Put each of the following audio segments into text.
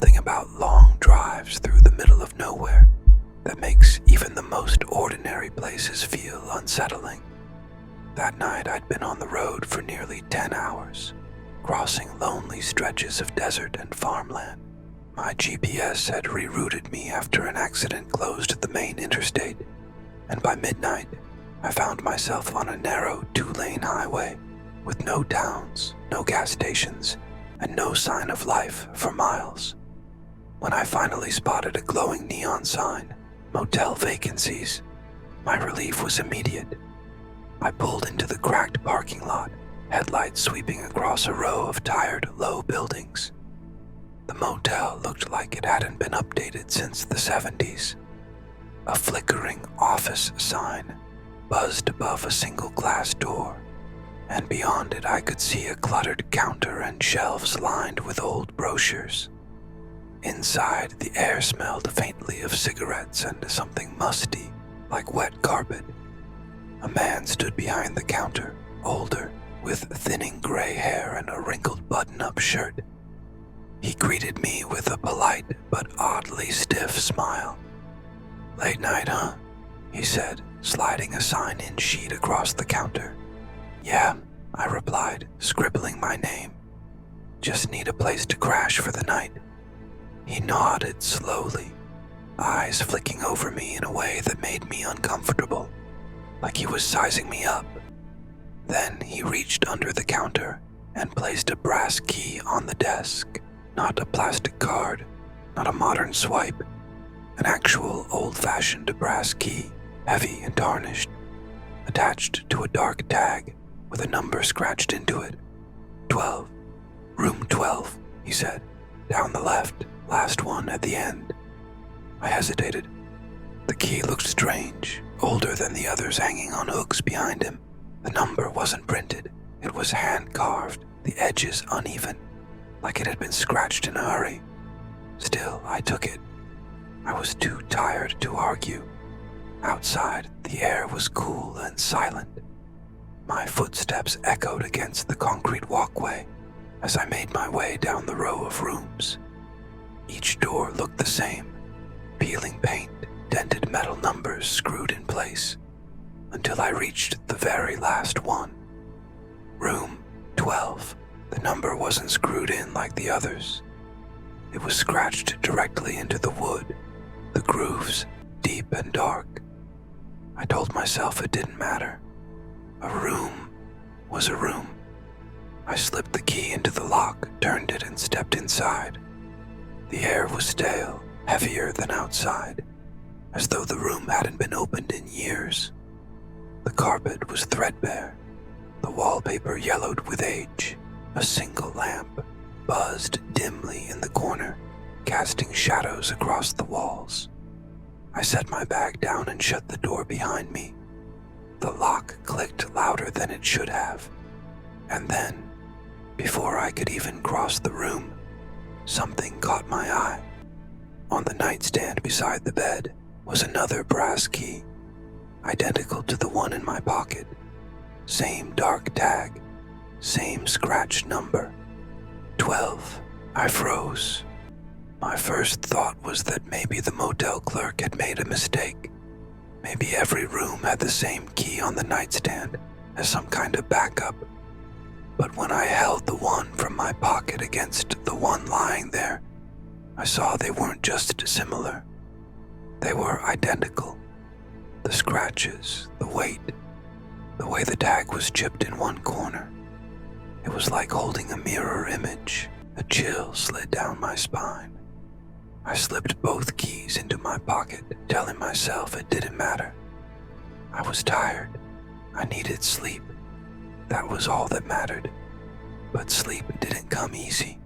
something about long drives through the middle of nowhere that makes even the most ordinary places feel unsettling. That night I'd been on the road for nearly 10 hours, crossing lonely stretches of desert and farmland. My GPS had rerouted me after an accident closed the main interstate, and by midnight, I found myself on a narrow 2-lane highway with no towns, no gas stations, and no sign of life for miles. When I finally spotted a glowing neon sign, Motel vacancies, my relief was immediate. I pulled into the cracked parking lot, headlights sweeping across a row of tired, low buildings. The motel looked like it hadn't been updated since the 70s. A flickering office sign buzzed above a single glass door, and beyond it I could see a cluttered counter and shelves lined with old brochures. Inside, the air smelled faintly of cigarettes and something musty, like wet carpet. A man stood behind the counter, older, with thinning gray hair and a wrinkled button-up shirt. He greeted me with a polite but oddly stiff smile. "Late night, huh?" he said, sliding a sign-in sheet across the counter. "Yeah," I replied, scribbling my name. "Just need a place to crash for the night." He nodded slowly, eyes flicking over me in a way that made me uncomfortable, like he was sizing me up. Then he reached under the counter and placed a brass key on the desk. Not a plastic card, not a modern swipe, an actual old-fashioned brass key, heavy and tarnished, attached to a dark tag with a number scratched into it. 12. Room 12, he said. "Down the left, last one at the end." I hesitated. The key looked strange, older than the others hanging on hooks behind him. The number wasn't printed. It was hand-carved, the edges uneven, like it had been scratched in a hurry. Still, I took it. I was too tired to argue. Outside, the air was cool and silent. My footsteps echoed against the concrete walkway as I made my way down the row of rooms. Each door looked the same, peeling paint, dented metal numbers screwed in place, until I reached the very last one. Room 12. The number wasn't screwed in like the others. It was scratched directly into the wood, the grooves deep and dark. I told myself it didn't matter. A room was a room. I slipped the key into the lock, turned it, and stepped inside. The air was stale, heavier than outside, as though the room hadn't been opened in years. The carpet was threadbare, the wallpaper yellowed with age. A single lamp buzzed dimly in the corner, casting shadows across the walls. I set my bag down and shut the door behind me. The lock clicked louder than it should have. And then, before I could even cross the room, something caught my eye. On the nightstand beside the bed was another brass key, identical to the one in my pocket. Same dark tag, same scratched number. 12. I froze. My first thought was that maybe the motel clerk had made a mistake. Maybe every room had the same key on the nightstand as some kind of backup. But when I held the one from my pocket against the one lying there, I saw they weren't just similar. They were identical. The scratches, the weight, the way the tag was chipped in one corner. It was like holding a mirror image. A chill slid down my spine. I slipped both keys into my pocket, telling myself it didn't matter. I was tired. I needed sleep. That was all that mattered. But sleep didn't come easy.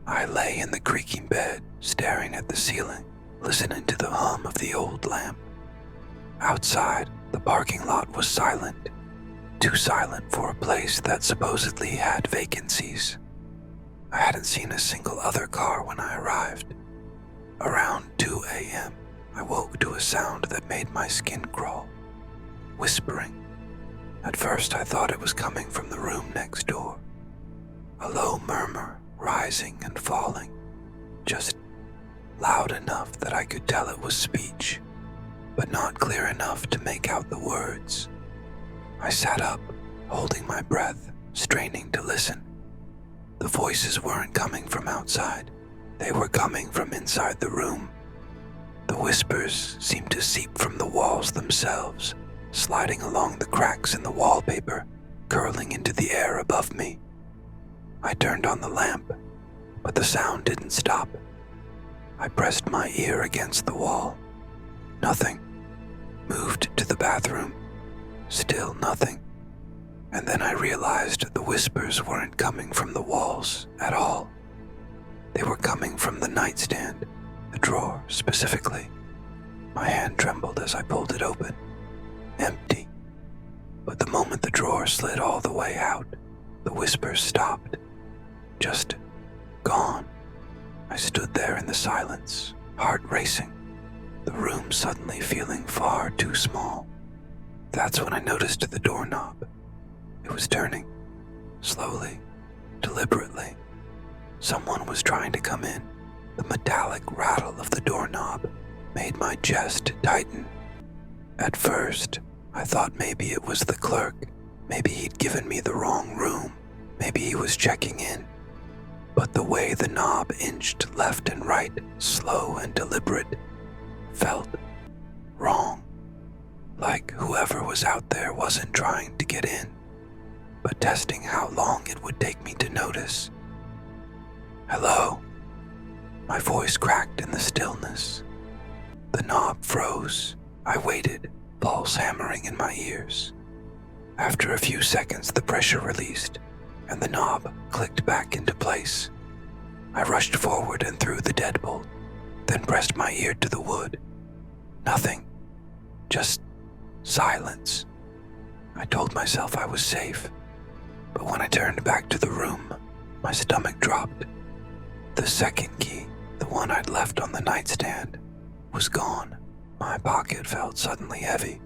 I lay in the creaking bed, staring at the ceiling, listening to the hum of the old lamp. Outside, the parking lot was silent. Too silent for a place that supposedly had vacancies. I hadn't seen a single other car when I arrived. Around 2 a.m., I woke to a sound that made my skin crawl. Whispering. At first I thought it was coming from the room next door. A low murmur, rising and falling, just loud enough that I could tell it was speech, but not clear enough to make out the words. I sat up, holding my breath, straining to listen. The voices weren't coming from outside. They were coming from inside the room. The whispers seemed to seep from the walls themselves, sliding along the cracks in the wallpaper, curling into the air above me. I turned on the lamp, but the sound didn't stop. I pressed my ear against the wall. Nothing. Moved to the bathroom. Still nothing. And then I realized the whispers weren't coming from the walls at all. They were coming from the nightstand, the drawer specifically. My hand trembled as I pulled it open. Empty. But the moment the drawer slid all the way out, the whispers stopped. Just gone. I stood there in the silence, heart racing, the room suddenly feeling far too small. That's when I noticed the doorknob. It was turning, slowly, deliberately. Someone was trying to come in. The metallic rattle of the doorknob made my chest tighten. At first, I thought maybe it was the clerk. Maybe he'd given me the wrong room. Maybe he was checking in. But the way the knob inched left and right, slow and deliberate, felt wrong. Like whoever was out there wasn't trying to get in, but testing how long it would take me to notice. Hello? My voice cracked in the stillness. The knob froze. I waited, pulse hammering in my ears. After a few seconds, the pressure released, and the knob clicked back into place. I rushed forward and threw the deadbolt, then pressed my ear to the wood. Nothing. Just silence. I told myself I was safe, but when I turned back to the room, my stomach dropped. The second key, the one I'd left on the nightstand, was gone. My pocket felt suddenly heavy,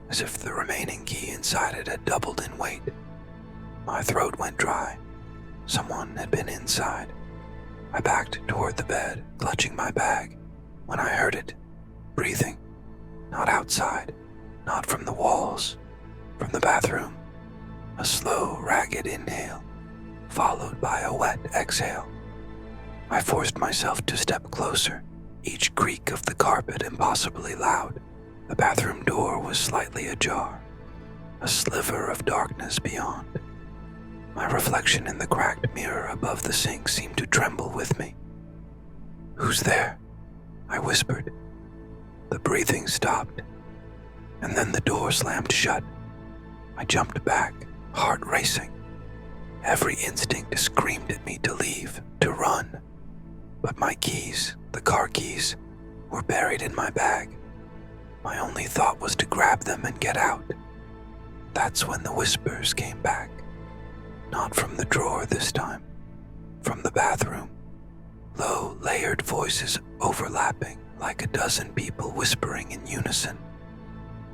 as if the remaining key inside it had doubled in weight. My throat went dry. Someone had been inside. I backed toward the bed, clutching my bag, when I heard it, breathing. Not outside, not from the walls, from the bathroom. A slow, ragged inhale, followed by a wet exhale. I forced myself to step closer, each creak of the carpet impossibly loud. The bathroom door was slightly ajar, a sliver of darkness beyond. My reflection in the cracked mirror above the sink seemed to tremble with me. "Who's there?" I whispered. The breathing stopped, and then the door slammed shut. I jumped back, heart racing. Every instinct screamed at me to leave, to run. But my keys, the car keys, were buried in my bag. My only thought was to grab them and get out. That's when the whispers came back. Not from the drawer this time, from the bathroom. Low, layered voices overlapping like a dozen people whispering in unison.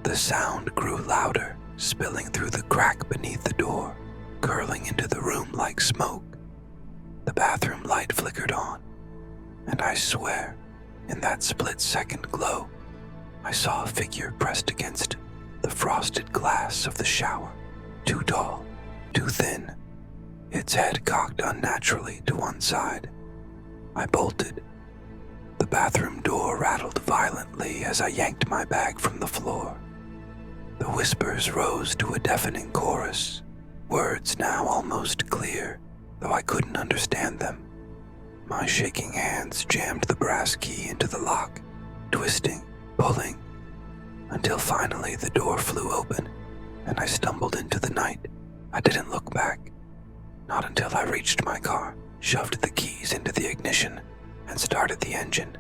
The sound grew louder, spilling through the crack beneath the door, curling into the room like smoke. The bathroom light flickered on, and I swear, in that split-second glow, I saw a figure pressed against the frosted glass of the shower, too tall, too thin, its head cocked unnaturally to one side. I bolted. The bathroom door rattled violently as I yanked my bag from the floor. The whispers rose to a deafening chorus, words now almost clear, though I couldn't understand them. My shaking hands jammed the brass key into the lock, twisting, pulling, until finally the door flew open and I stumbled into the night. I didn't look back. Not until I reached my car, shoved the keys into the ignition, and started the engine.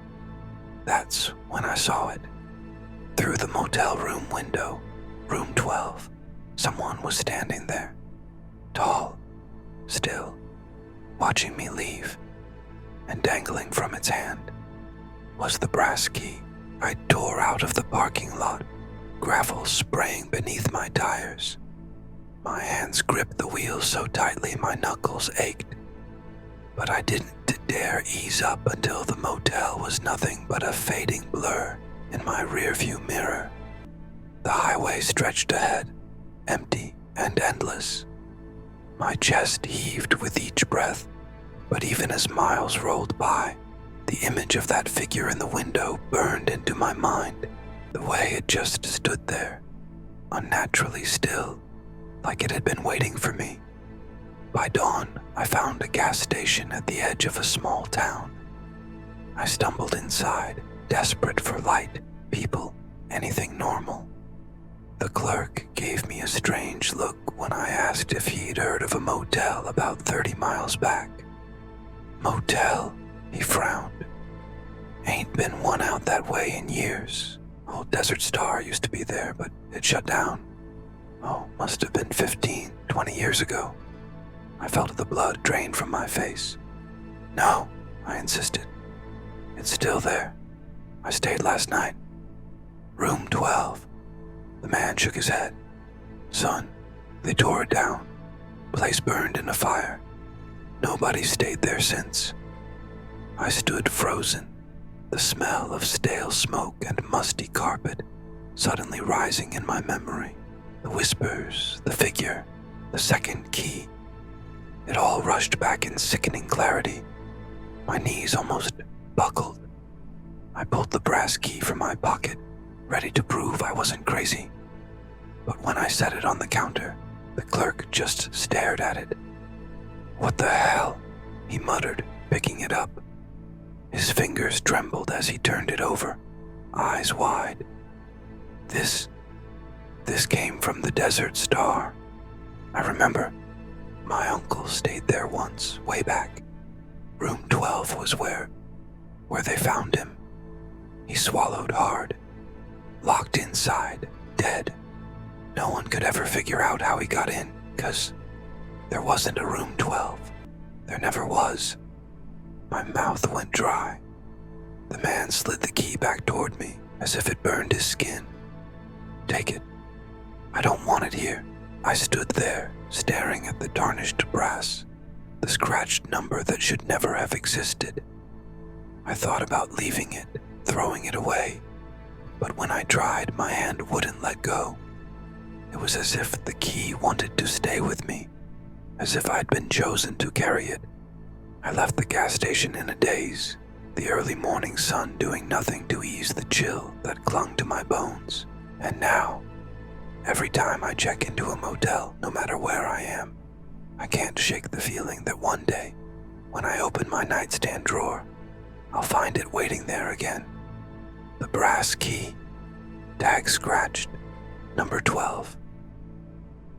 That's when I saw it. Through the motel room window, room 12, someone was standing there, tall, still, watching me leave, and dangling from its hand was the brass key I tore out of the parking lot, gravel spraying beneath my tires. My hands gripped the wheel so tightly my knuckles ached. but I didn't dare ease up until the motel was nothing but a fading blur in my rearview mirror. The highway stretched ahead, empty and endless. My chest heaved with each breath, but even as miles rolled by, the image of that figure in the window burned into my mind, the way it just stood there, unnaturally still, like it had been waiting for me. By dawn, I found a gas station at the edge of a small town. I stumbled inside, desperate for light, people, anything normal. The clerk gave me a strange look when I asked if he'd heard of a motel about 30 miles back. Motel? He frowned. Ain't been one out that way in years. Old Desert Star used to be there, but it shut down. Oh, must have been 15, 20 years ago. I felt the blood drain from my face. No, I insisted. It's still there. I stayed last night. Room 12. The man shook his head. Son, they tore it down. Place burned in a fire. Nobody stayed there since. I stood frozen, the smell of stale smoke and musty carpet suddenly rising in my memory. The whispers, the figure, the second key. It all rushed back in sickening clarity. My knees almost buckled. I pulled the brass key from my pocket, ready to prove I wasn't crazy. But when I set it on the counter, the clerk just stared at it. What the hell? He muttered, picking it up. His fingers trembled as he turned it over, eyes wide. This came from the Desert Star. I remember. My uncle stayed there once, way back. Room 12 was where they found him. He swallowed hard. Locked inside, dead. No one could ever figure out how he got in, 'cause there wasn't a room 12. There never was. My mouth went dry. The man slid the key back toward me, as if it burned his skin. Take it. I don't want it here. I stood there, staring at the tarnished brass, the scratched number that should never have existed. I thought about leaving it, throwing it away, but when I tried, my hand wouldn't let go. It was as if the key wanted to stay with me, as if I'd been chosen to carry it. I left the gas station in a daze, the early morning sun doing nothing to ease the chill that clung to my bones. And now, every time I check into a motel, no matter where I am, I can't shake the feeling that one day, when I open my nightstand drawer, I'll find it waiting there again. The brass key, tag scratched, number 12.